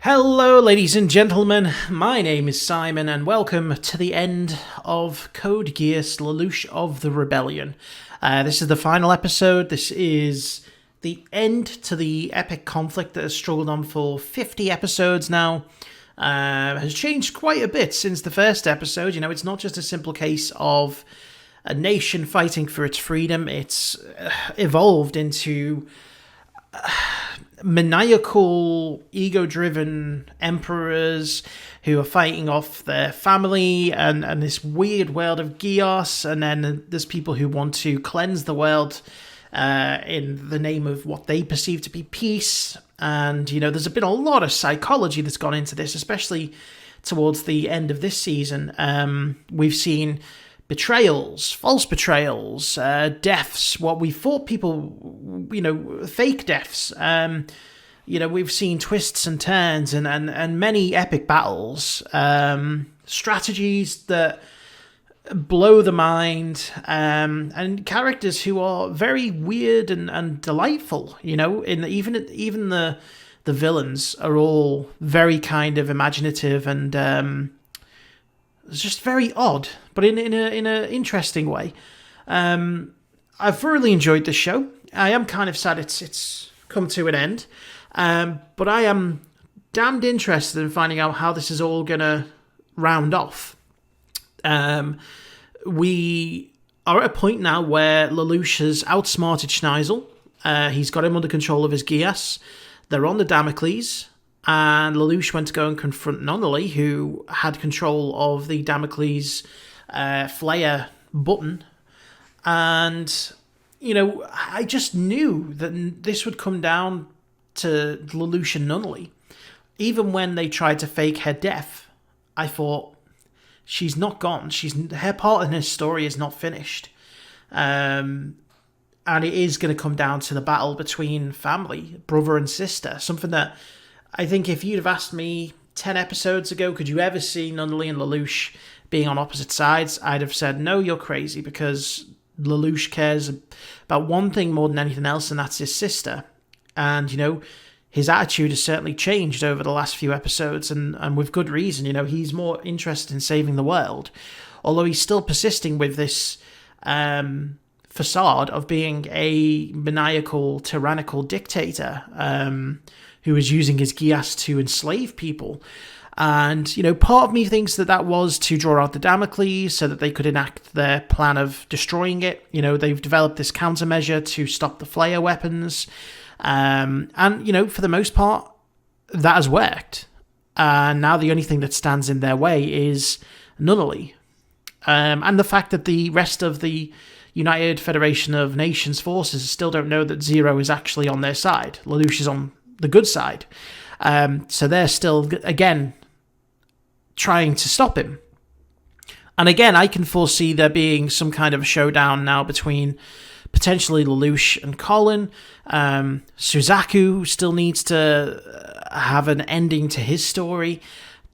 Hello, ladies and gentlemen. My name is Simon, and welcome to the end of Code Geass, Lelouch of the Rebellion. This is the final episode. This is the end to the epic conflict that has struggled on for 50 episodes now. Has changed quite a bit since the first episode. You know, it's not just a simple case of a nation fighting for its freedom. It's evolved into maniacal, ego-driven emperors who are fighting off their family and this weird world of Geass, and then there's people who want to cleanse the world in the name of what they perceive to be peace. And, you know, there's been a lot of psychology that's gone into this, especially towards the end of this season. We've seen betrayals, false betrayals, deaths, what we thought people, you know, fake deaths. You know, we've seen twists and turns and many epic battles, strategies that blow the mind, and characters who are very weird and delightful. You know, even the villains are all very kind of imaginative and it's just very odd, but in an interesting way. I've really enjoyed this show. I am kind of sad it's come to an end, but I am damned interested in finding out how this is all gonna round off. We are at a point now where Lelouch has outsmarted Schneisel. He's got him under control of his Geass. They're on the Damocles. And Lelouch went to go and confront Nonnally, who had control of the Damocles flare button. And, you know, I just knew that this would come down to Lelouch and Nonnally. Even when they tried to fake her death, I thought, she's not gone. Her part in her story is not finished. And it is going to come down to the battle between family, brother and sister. Something that I think if you'd have asked me 10 episodes ago, could you ever see Nonnally and Lelouch being on opposite sides, I'd have said, no, you're crazy, because Lelouch cares about one thing more than anything else, and that's his sister. And, you know, his attitude has certainly changed over the last few episodes, and with good reason. You know, he's more interested in saving the world, although he's still persisting with this facade of being a maniacal, tyrannical dictator, who was using his Geass to enslave people. And, you know, part of me thinks that was to draw out the Damocles so that they could enact their plan of destroying it. You know, they've developed this countermeasure to stop the flare weapons. And, you know, for the most part, that has worked. And now the only thing that stands in their way is Nonnally. And the fact that the rest of the United Federation of Nations forces still don't know that Zero is actually on their side. Lelouch is on the good side. So they're still, again, trying to stop him. And again, I can foresee there being some kind of a showdown now between potentially Lelouch and Colin. Suzaku still needs to have an ending to his story.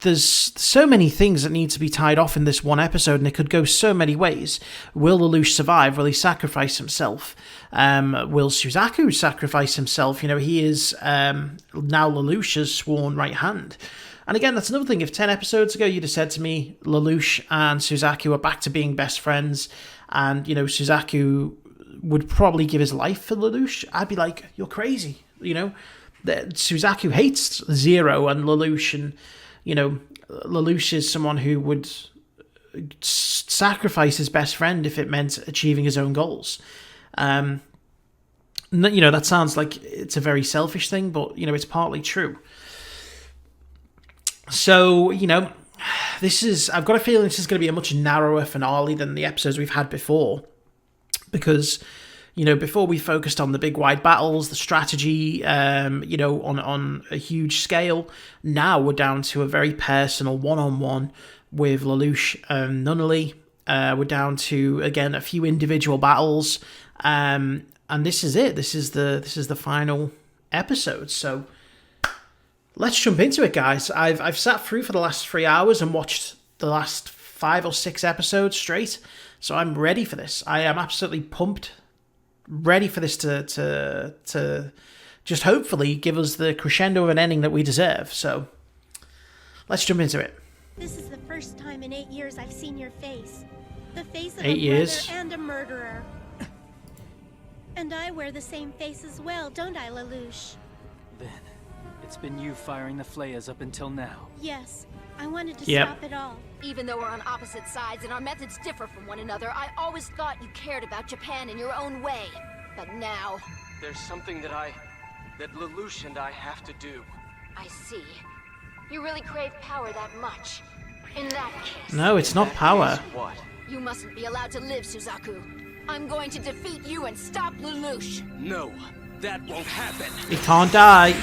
There's so many things that need to be tied off in this one episode, and it could go so many ways. Will Lelouch survive? Will he sacrifice himself? Will Suzaku sacrifice himself? You know, he is now Lelouch's sworn right hand. And again, that's another thing. If 10 episodes ago you'd have said to me, Lelouch and Suzaku are back to being best friends, and, you know, Suzaku would probably give his life for Lelouch, I'd be like, you're crazy. You know, Suzaku hates Zero and Lelouch, and, you know, Lelouch is someone who would sacrifice his best friend if it meant achieving his own goals. You know, that sounds like it's a very selfish thing, but, you know, it's partly true. So, you know, I've got a feeling this is going to be a much narrower finale than the episodes we've had before. Because, you know, before we focused on the big wide battles, the strategy, you know, on a huge scale. Now we're down to a very personal one-on-one with Lelouch and Nonnally. We're down to, again, a few individual battles. And this is it. This is the final episode. So let's jump into it, guys. I've sat through for the last 3 hours and watched the last 5 or 6 episodes straight. So I'm ready for this. I am absolutely pumped, ready for this to just hopefully give us the crescendo of an ending that we deserve. So Let's jump into it. This is the first time in 8 years I've seen your face. The face of 8 a years? brother and a murderer. And I wear the same face as well, don't I, Lelouch? Then, it's been you firing the flayers up until now. Yes, I wanted to Yep. stop it all. Even though we're on opposite sides and our methods differ from one another, I always thought you cared about Japan in your own way. But now, There's something that Lelouch and I have to do. I see. You really crave power that much. In that case, No, it's not power. What? you mustn't be allowed to live, Suzaku. I'm going to defeat you and stop Lelouch. No, that won't happen. He can't die.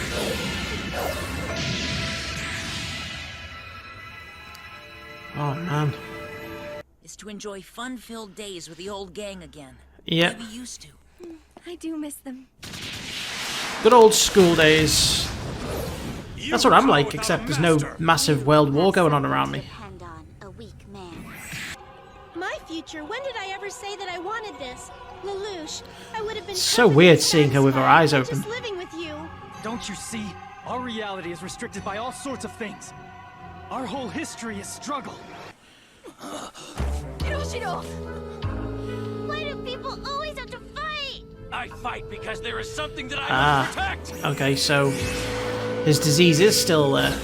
Oh, man. Is to enjoy fun-filled days with the old gang again. Yep. Like we used to. I do miss them. Good old school days. That's what I'm like, except there's no massive world war going on around me. Depend on a weak man. My future, when did I ever say that I wanted this? Lelouch, I would have been So perfectly weird seeing her with her eyes satisfied open. just living with you. Don't you see? Our reality is restricted by all sorts of things. Our whole history is struggle. Hiroshito! Why do people always have to fight? I fight because there is something that I Ah. must protect. Okay, so his disease is still there.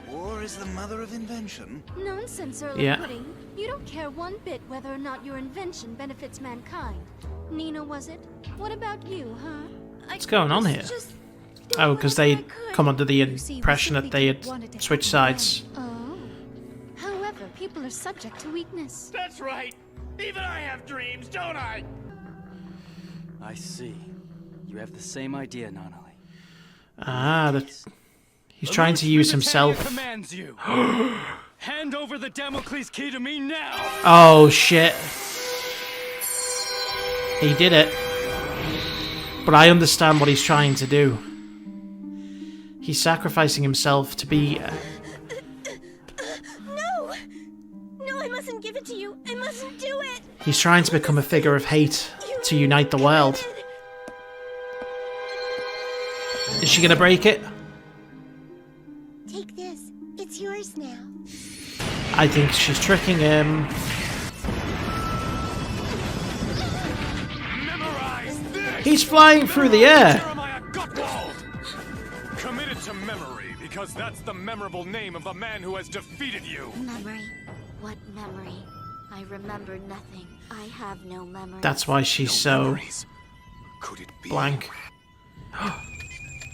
War is the mother of invention. Nonsense, Early Yeah. Pudding. You don't care one bit whether or not your invention benefits mankind. Nina, was it? What about you, huh? What's going on here? Oh, because they come under the impression that they had switched sides. Oh. However, people are subject to weakness. That's right. Even I have dreams, don't I? I see. You have the same idea, Nanali. Ah, he's trying to use himself. Commands you. Hand over the Damocles key to me now. Oh, shit. He did it. But I understand what he's trying to do. He's sacrificing himself to be... No! No, I mustn't give it to you. I mustn't do it. he's trying to become a figure of hate to unite the world. Is she gonna break it? Take this. It's yours now. I think she's tricking him. Memorize this. He's flying through the air. Jeremiah Gutwald. Committed to memory because that's the memorable name of the man who has defeated you. Memory? What memory? I remember nothing. I have no memory. That's why she's so Memories. Could it be? blank.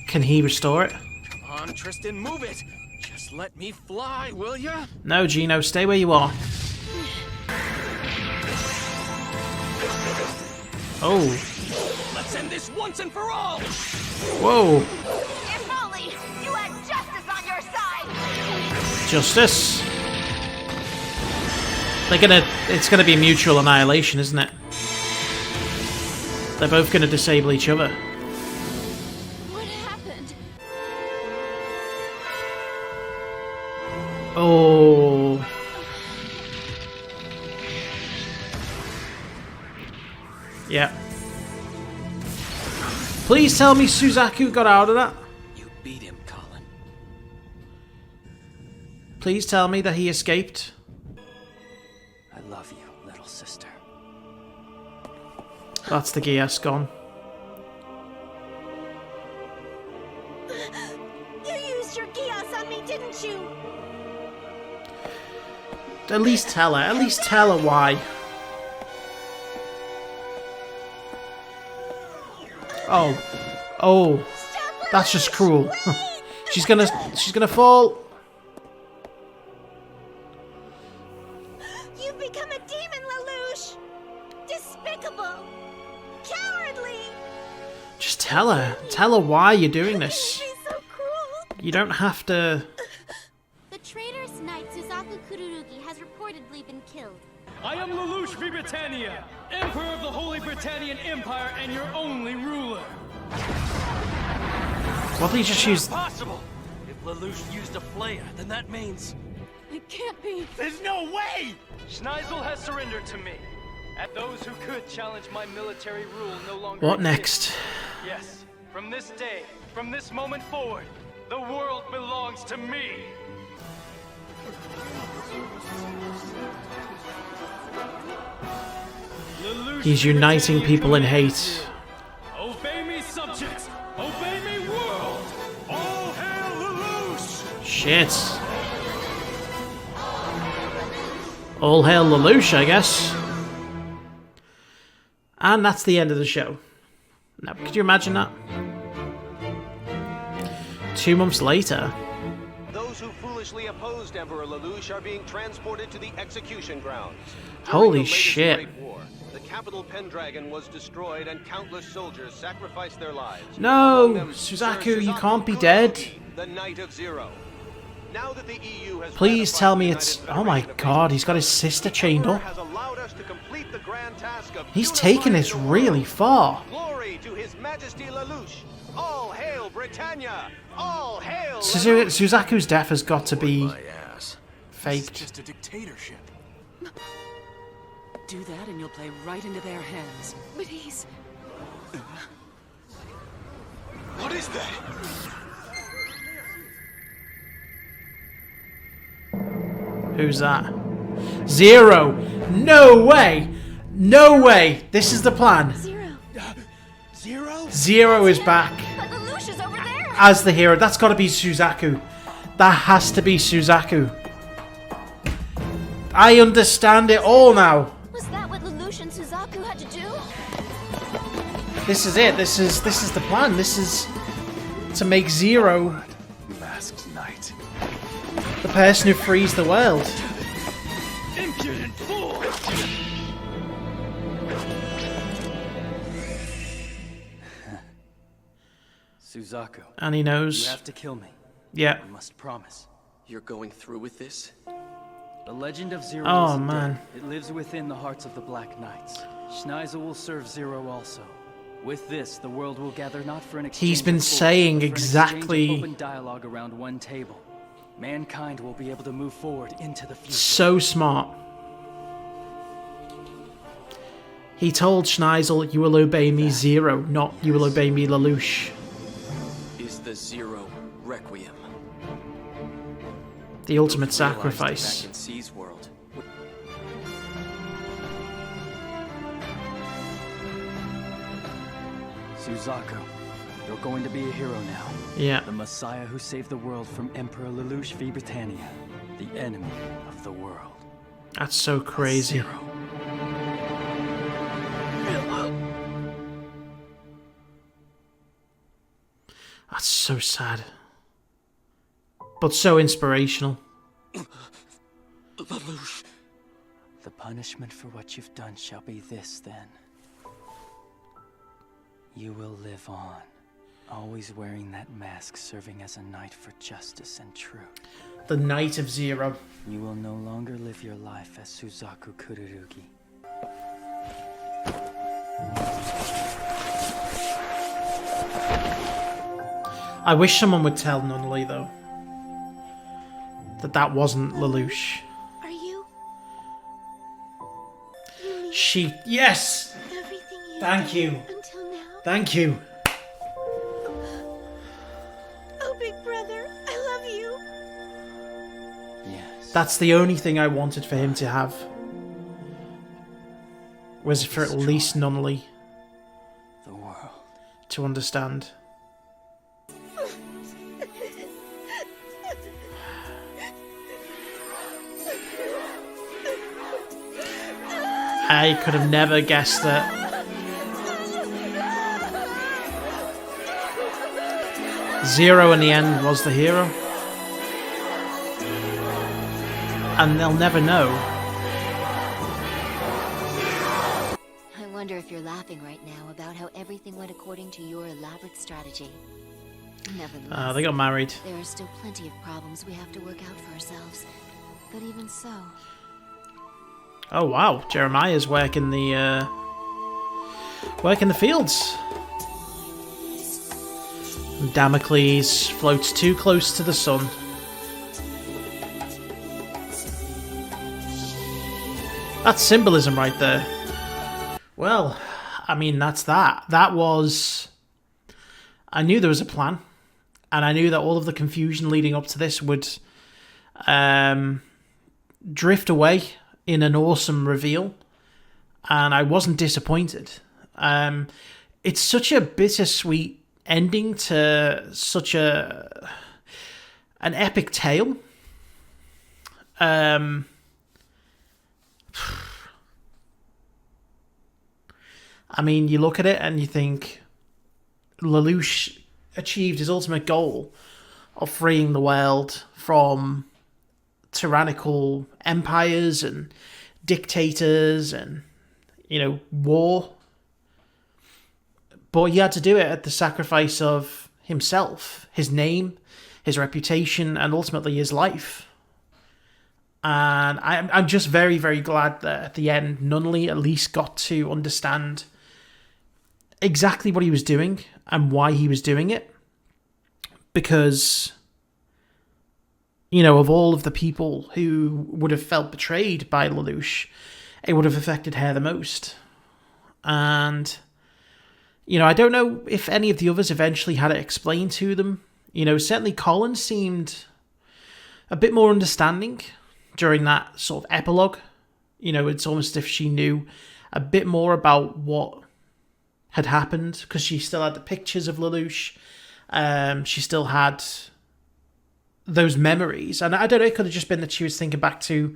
Can he restore it? Come on, Tristan, move it. Just let me fly, will ya? No, Gino, stay where you are. Oh, Let's end this once and for all. whoa. If only you had justice on your side! Justice. It's gonna be mutual annihilation, isn't it? They're both gonna disable each other. What happened? Oh. Yeah. Please tell me Suzaku got out of that. You beat him, Colin. Please tell me that he escaped. I love you, little sister. That's the Geass gone. You used your Geass on me, didn't you? At least tell her. At least tell her why. Oh. Oh. Stop, That's just Lelouch, cruel. wait! she's gonna fall. You've become a demon, Lelouch! Despicable! Cowardly! Just tell her. Tell her why you're doing this. Be so cruel! You don't have to. The traitorous knight Suzaku Kururugi has reportedly been killed. I am Lelouch V. Britannia, Emperor of the Holy Britannian Empire and your only ruler. What did he just use? Possible. If Lelouch used a flayer, then that means It can't be. there's no way. Schneisel has surrendered to me. And those who could challenge my military rule no longer What exist. next? Yes, From this day, from this moment forward, the world belongs to me! Lelouch He's uniting people in hate. Obey me, subjects! Obey me, world! All hail Lelouch! Shit. All hail Lelouch, I guess. And that's the end of the show. Now, could you imagine that? 2 months later. Those who foolishly opposed Emperor Lelouch are being transported to the execution grounds. Holy shit. Great War, the capital Pendragon was destroyed and countless soldiers sacrificed their lives. No, Among them, Suzaku, you Sir can't be Suzaku dead. Kuroki, the Knight of Zero. Now that the EU has Please ratified tell the me United it's... Oh my Federation of god, Nations, he's got his sister chained Emperor up. has allowed us to complete the grand task of He's taken this unifying the really world. far. Glory to His Majesty Lelouch. All hail Britannia. All hail Suzaku's death has got to be My ass. faked. Just a dictatorship. Do that and you'll play right into their hands. But he's... What is that? Who's that? Zero! No way! No way! This is the plan. Zero. Zero? Zero is back But Lelouch is over there! as the hero. That's got to be Suzaku. That has to be Suzaku. I understand it all now. Was that what Lelouch and Suzaku had to do? This is it. This is the plan. This is to make Zero Masked Knight. the person who frees the world. Impudent fool! Suzaku, And he you knows. have to kill me. Yeah. You must promise. You're going through with this? The legend of Zero Oh, isn't man. dead. It lives within the hearts of the Black Knights. Schneise will serve Zero also. With this, the world will gather not for an exchange He's been of force, saying but for an exchange of exactly- open dialogue around one table. Mankind will be able to move forward into the future. So smart. He told Schneisel, you will obey me, Zero, not you will obey me, Lelouch. Is the Zero Requiem? The ultimate Both realized sacrifice. Back in C's world. Suzaku, you're going to be a hero now. Yeah. The Messiah who saved the world from Emperor Lelouch v Britannia, the enemy of the world. That's so crazy. Zero. That's so sad. But so inspirational. Lelouch. The punishment for what you've done shall be this, then. You will live on, always wearing that mask, serving as a knight for justice and truth. The Knight of Zero. You will no longer live your life as Suzaku Kururugi. I wish someone would tell Nunnally, though, that that wasn't Lelouch. Are you... She... Yes! Everything you Thank did you. until now? Thank you. Oh, big brother, I love you. Yes. That's the only thing I wanted for him to have. Was for at least Nunnally The world. to understand. I could have never guessed that Zero in the end was the hero. And they'll never know. I wonder if you're laughing right now about how everything went according to your elaborate strategy. Nevertheless, They got married. there are still plenty of problems we have to work out for ourselves. But even so, Oh wow, Jeremiah's working the fields. Damocles floats too close to the sun. That's symbolism right there. Well, I mean, that's that. That was I knew there was a plan, and I knew that all of the confusion leading up to this would drift away in an awesome reveal, and I wasn't disappointed. It's such a bittersweet ending to such an epic tale. I mean, you look at it and you think Lelouch achieved his ultimate goal of freeing the world from tyrannical empires and dictators and, war. But he had to do it at the sacrifice of himself, his name, his reputation, and ultimately his life. And I'm just very, very glad that at the end, Nunnally at least got to understand exactly what he was doing and why he was doing it. Because, of all of the people who would have felt betrayed by Lelouch, it would have affected her the most. And, I don't know if any of the others eventually had it explained to them. Certainly Colin seemed a bit more understanding during that sort of epilogue. It's almost as if she knew a bit more about what had happened, because she still had the pictures of Lelouch. She still had those memories. And I don't know, it could have just been that she was thinking back to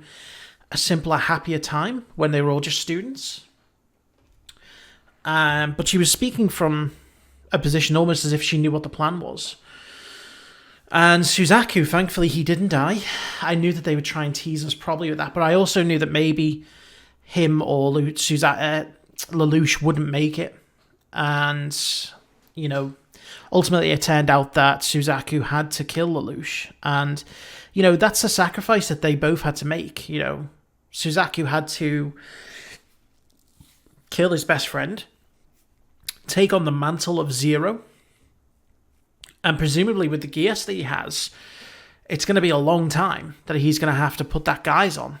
a simpler, happier time when they were all just students. But she was speaking from a position almost as if she knew what the plan was. And Suzaku, thankfully, he didn't die. I knew that they would try and tease us probably with that, but I also knew that maybe him or Lelouch wouldn't make it. And, ultimately it turned out that Suzaku had to kill Lelouch. And, that's a sacrifice that they both had to make. Suzaku had to kill his best friend, take on the mantle of Zero, and presumably with the Geass that he has, it's going to be a long time that he's going to have to put that guise on.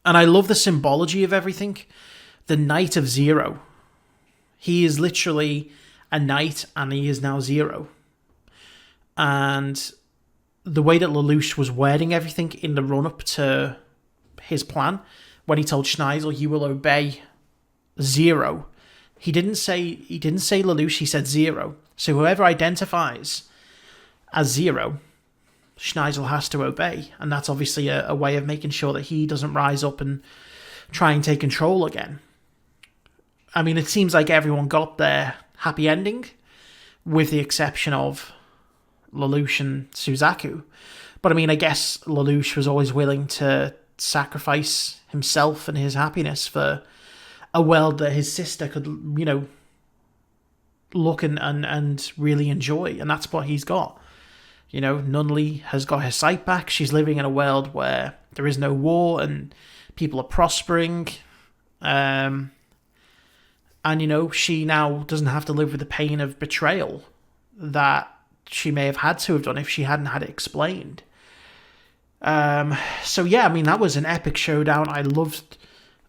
And I love the symbology of everything. The Knight of Zero. He is literally a knight and he is now Zero. And the way that Lelouch was wording everything in the run-up to his plan, when he told Schneisel, "You will obey Zero," he didn't say Lelouch, he said Zero. So whoever identifies as Zero, Schneisel has to obey. And that's obviously a way of making sure that he doesn't rise up and try and take control again. I mean, it seems like everyone got their happy ending, with the exception of Lelouch and Suzaku. But I mean, I guess Lelouch was always willing to sacrifice himself and his happiness for a world that his sister could, look and really enjoy. And that's what he's got. Nunnally has got her sight back. She's living in a world where there is no war and people are prospering. And, she now doesn't have to live with the pain of betrayal that she may have had to have done if she hadn't had it explained. So yeah, I mean, that was an epic showdown. I loved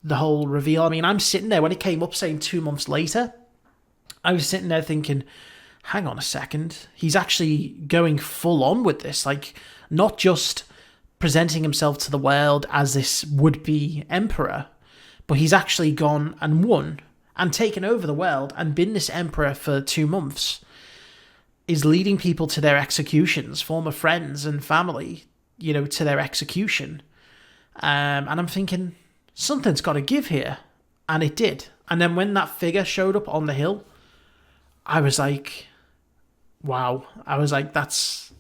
the whole reveal. I mean, I'm sitting there when it came up saying 2 months later, I was sitting there thinking, hang on a second, he's actually going full on with this, like not just presenting himself to the world as this would-be emperor, but he's actually gone and won and taken over the world and been this emperor for 2 months, is leading people to their executions, former friends and family, to their execution. And I'm thinking, something's got to give here. And it did. And then when that figure showed up on the hill, I was like, wow. I was like, that's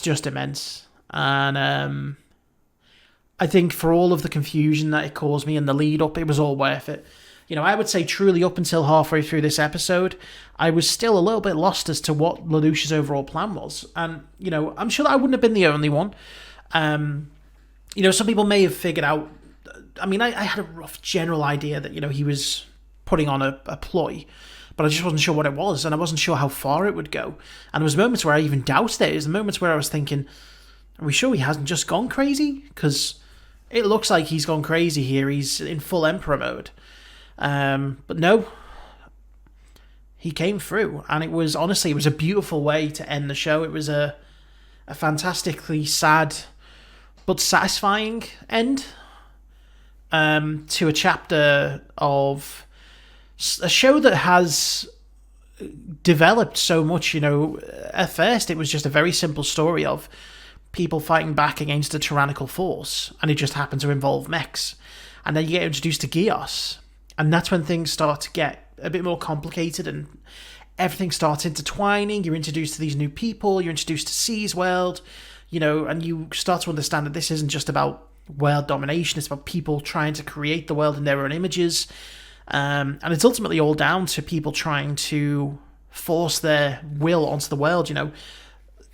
just immense. And I think for all of the confusion that it caused me in the lead up, it was all worth it. I would say truly up until halfway through this episode, I was still a little bit lost as to what Lelouch's overall plan was. And, I'm sure that I wouldn't have been the only one. Some people may have figured out, I mean, I had a rough general idea that, he was putting on a ploy, but I just wasn't sure what it was, and I wasn't sure how far it would go. And there was moments where I even doubted it. There was moments where I was thinking, are we sure he hasn't just gone crazy? Because it looks like he's gone crazy here. He's in full Emperor mode. But no, he came through, and it was honestly, it was a beautiful way to end the show. It was a fantastically sad but satisfying end to a chapter of a show that has developed so much. At first it was just a very simple story of people fighting back against a tyrannical force, and it just happened to involve mechs. And then you get introduced to Geass, and that's when things start to get a bit more complicated and everything starts intertwining. You're introduced to these new people, you're introduced to C's world, and you start to understand that this isn't just about world domination, it's about people trying to create the world in their own images. And it's ultimately all down to people trying to force their will onto the world.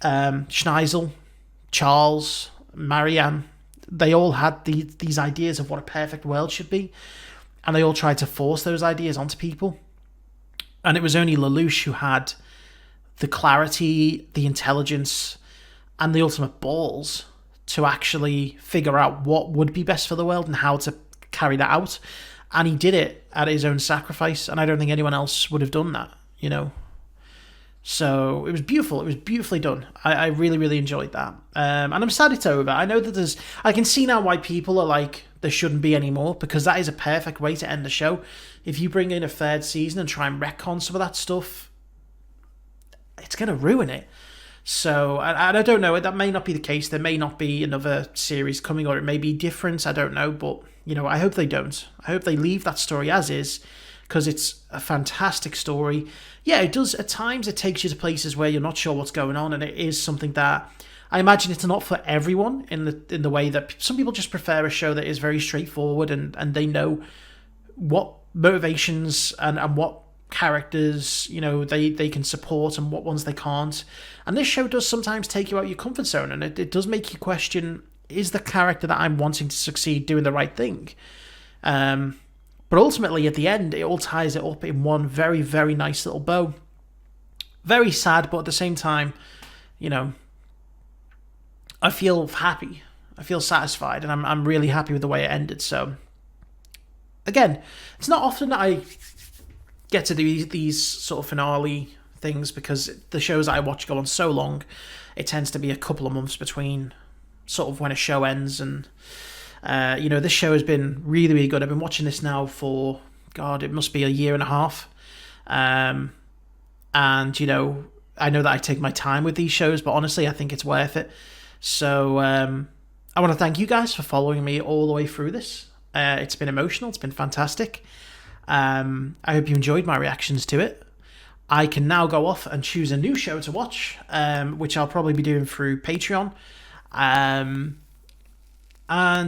Schneisel, Charles, Marianne, they all had these ideas of what a perfect world should be, and they all tried to force those ideas onto people. And it was only Lelouch who had the clarity, the intelligence, and the ultimate balls to actually figure out what would be best for the world and how to carry that out. And he did it at his own sacrifice, and I don't think anyone else would have done that, So it was beautiful. It was beautifully done. I really, really enjoyed that. And I'm sad it's over. I know that I can see now why people are like, there shouldn't be any more, because that is a perfect way to end the show. If you bring in a third season and try and retcon some of that stuff, it's going to ruin it. So, and I don't know, that may not be the case. There may not be another series coming, or it may be different. I don't know, but, I hope they don't. I hope they leave that story as is, because it's a fantastic story. Yeah, it does, at times, it takes you to places where you're not sure what's going on, and it is something that, I imagine it's not for everyone in the way that some people just prefer a show that is very straightforward, and they know what motivations and what characters they can support and what ones they can't. And this show does sometimes take you out of your comfort zone, and it does make you question, is the character that I'm wanting to succeed doing the right thing? But ultimately, at the end, it all ties it up in one very, very nice little bow. Very sad, but at the same time, I feel happy. I feel satisfied, and I'm really happy with the way it ended. So, again, it's not often that I get to do these sort of finale things, because the shows that I watch go on so long. It tends to be a couple of months between sort of when a show ends, and this show has been really, really good. I've been watching this now for, God, it must be a year and a half. And, I know that I take my time with these shows, but honestly, I think it's worth it. So, I want to thank you guys for following me all the way through this. It's been emotional. It's been fantastic. I hope you enjoyed my reactions to it. I can now go off and choose a new show to watch, which I'll probably be doing through Patreon. And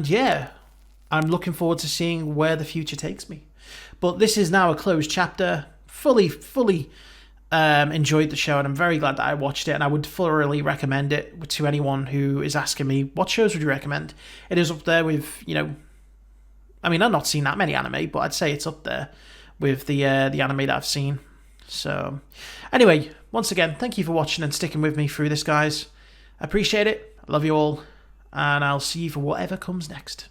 yeah, I'm looking forward to seeing where the future takes me. But this is now a closed chapter. Fully enjoyed the show, and I'm very glad that I watched it, and I would thoroughly recommend it to anyone who is asking me, what shows would you recommend? It is up there with, I've not seen that many anime, but I'd say it's up there with the anime that I've seen. So, anyway, once again, thank you for watching and sticking with me through this, guys. I appreciate it. I love you all, and I'll see you for whatever comes next.